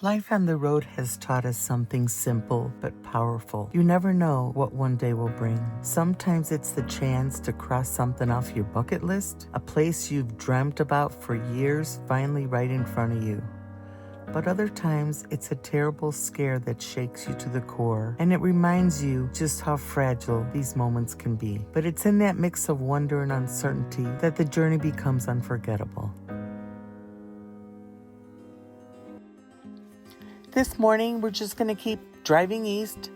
Life on the road has taught us something simple but powerful. You never know what one day will bring. Sometimes it's the chance to cross something off your bucket list, a place you've dreamt about for years finally right in front of you. But other times, it's a terrible scare that shakes you to the core, and it reminds you just how fragile these moments can be. But it's in that mix of wonder and uncertainty that the journey becomes unforgettable. This morning, we're just going to keep driving east.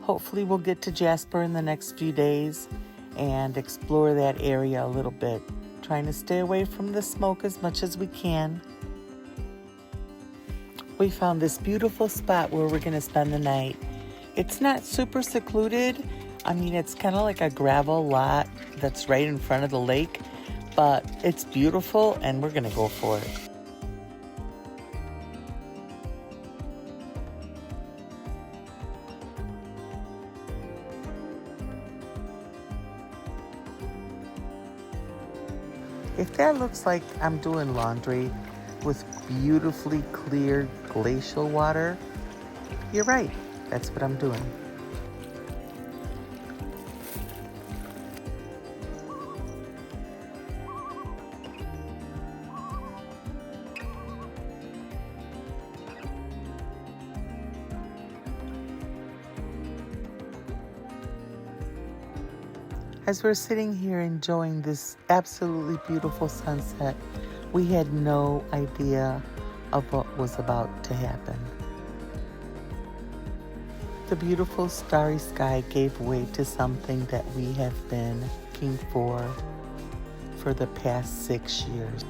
Hopefully, we'll get to Jasper in the next few days and explore that area a little bit, trying to stay away from the smoke as much as we can. We found this beautiful spot where we're going to spend the night. It's not super secluded. I mean, it's kind of like a gravel lot that's right in front of the lake, but it's beautiful and we're going to go for it. If that looks like I'm doing laundry with beautifully clear glacial water, you're right. That's what I'm doing. As we're sitting here enjoying this absolutely beautiful sunset, we had no idea of what was about to happen. The beautiful starry sky gave way to something that we have been looking for the past 6 years.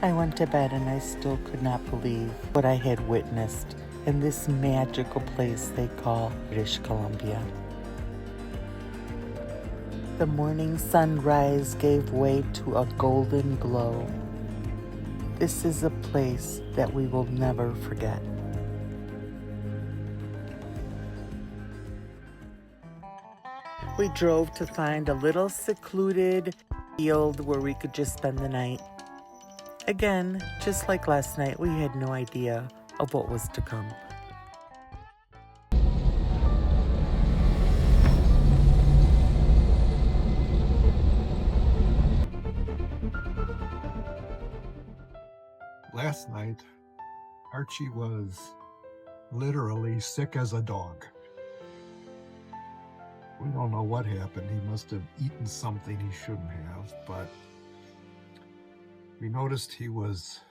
I went to bed and I still could not believe what I had witnessed in this magical place they call British Columbia. The morning sunrise gave way to a golden glow. This is a place that we will never forget. We drove to find a little secluded field where we could just spend the night. Again, just like last night, we had no idea of what was to come. Last night, Archie was literally sick as a dog. We don't know what happened. He must have eaten something he shouldn't have, but we noticed he was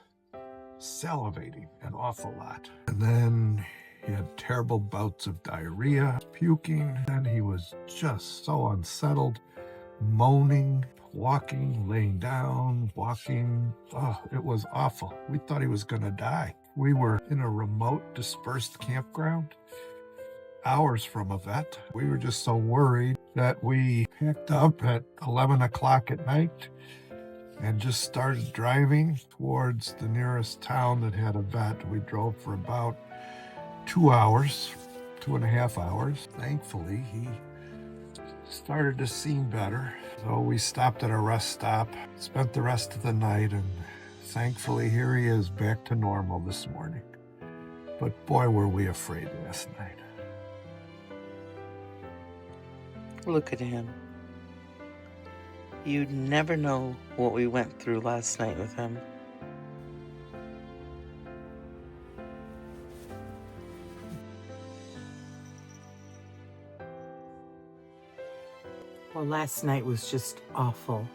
salivating an awful lot. And then he had terrible bouts of diarrhea, puking, and he was just so unsettled, moaning, walking, laying down, walking. Oh, it was awful. We thought he was gonna die. We were in a remote, dispersed campground, hours from a vet. We were just so worried that we picked up at 11 o'clock at night and just started driving towards the nearest town that had a vet. We drove for about 2 hours, 2.5 hours. Thankfully, he started to seem better. So we stopped at a rest stop, spent the rest of the night, and thankfully here he is back to normal this morning. But boy, were we afraid last night. Look at him. You'd never know what we went through last night with him. Well, last night was just awful.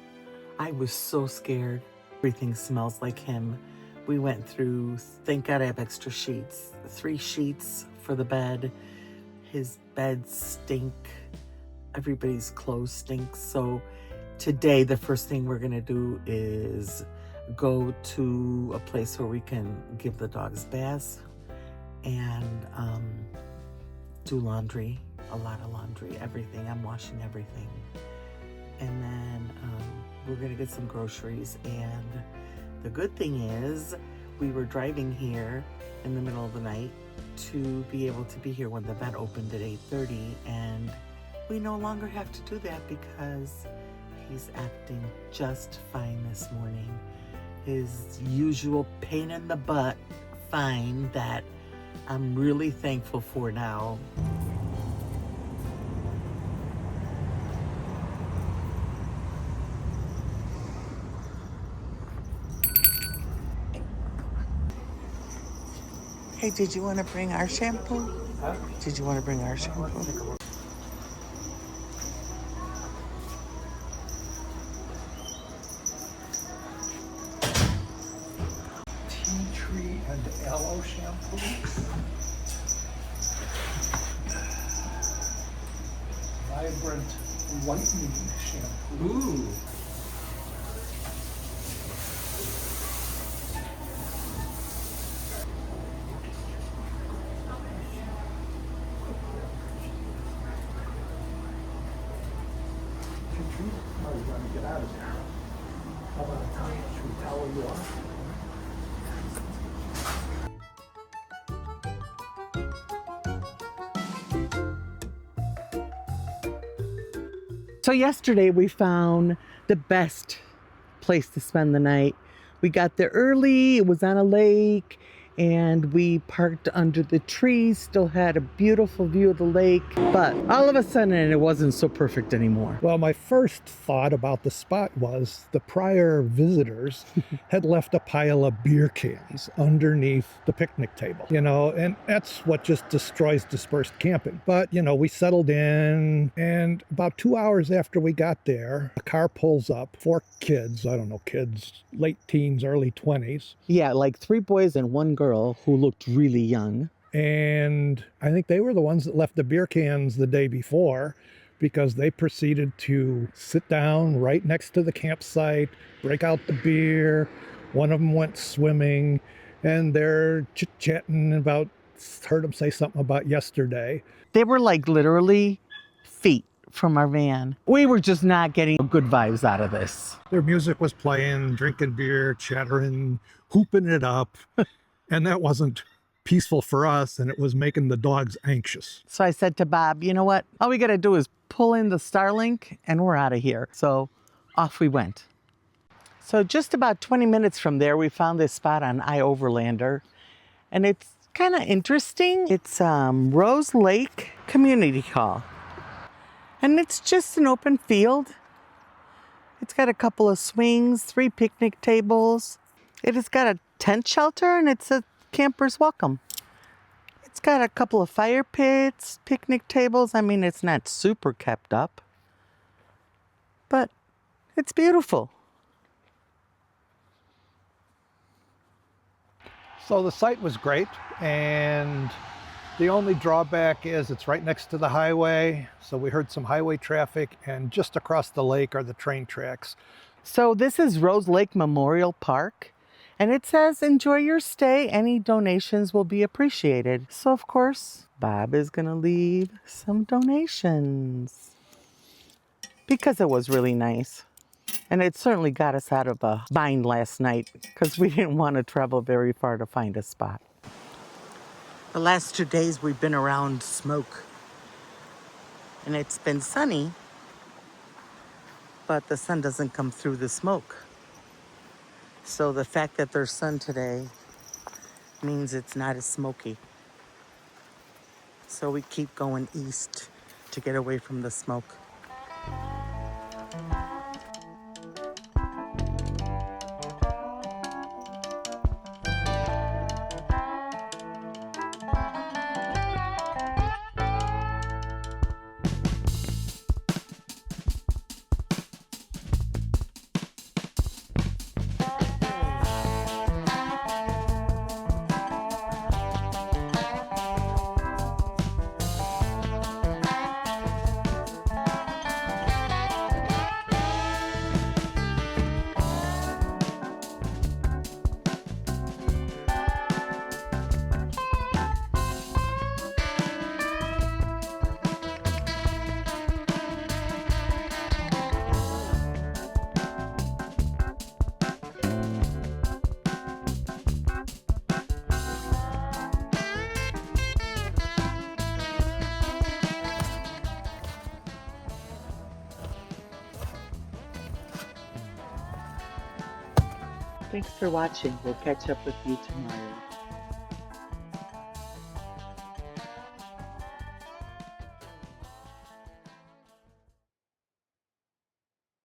I was so scared. Everything smells like him. We went through, thank God I have extra sheets, 3 sheets for the bed. His beds stink. Everybody's clothes stink. So today, the first thing we're gonna do is go to a place where we can give the dogs baths and do laundry, a lot of laundry, everything. I'm washing everything. And then we're gonna get some groceries. And the good thing is we were driving here in the middle of the night to be able to be here when the vet opened at 8:30, and we no longer have to do that because he's acting just fine this morning. His usual pain in the butt fine that I'm really thankful for now. Hey, did you want to bring our shampoo? Huh? Did you want to bring our shampoo? Tea tree and aloe shampoo. Vibrant whitening shampoo. Ooh. How are you going to get out of there? How about a towel? Should we towel you off? So yesterday we found the best place to spend the night. We got there early, it was on a lake, and we parked under the trees, still had a beautiful view of the lake, but all of a sudden it wasn't so perfect anymore. Well, my first thought about the spot was the prior visitors had left a pile of beer cans underneath the picnic table, and that's what just destroys dispersed camping. But, we settled in, and about 2 hours after we got there, a car pulls up, 4 kids, I don't know, kids, late teens, early 20s. Yeah, like 3 boys and 1 girl who looked really young. And I think they were the ones that left the beer cans the day before, because they proceeded to sit down right next to the campsite, break out the beer. One of them went swimming, and they're chit-chatting about, heard them say something about yesterday. They were like literally feet from our van. We were just not getting good vibes out of this. Their music was playing, drinking beer, chattering, hooping it up. And that wasn't peaceful for us, and it was making the dogs anxious. So I said to Bob, you know what? All we got to do is pull in the Starlink and we're out of here. So off we went. So just about 20 minutes from there, we found this spot on iOverlander. And it's kind of interesting. It's Rose Lake Community Hall. And it's just an open field. It's got a couple of swings, 3 picnic tables. It has got a tent shelter, and it's a camper's welcome. It's got a couple of fire pits, picnic tables. I mean, it's not super kept up, but it's beautiful. So the site was great, and the only drawback is it's right next to the highway. So we heard some highway traffic, and just across the lake are the train tracks. So this is Rose Lake Memorial Park. And it says, enjoy your stay. Any donations will be appreciated. So, of course, Bob is going to leave some donations. Because it was really nice. And it certainly got us out of a bind last night, because we didn't want to travel very far to find a spot. The last 2 days we've been around smoke. And it's been sunny, but the sun doesn't come through the smoke. So the fact that there's sun today means it's not as smoky. So we keep going east to get away from the smoke. Thanks for watching. We'll catch up with you tomorrow.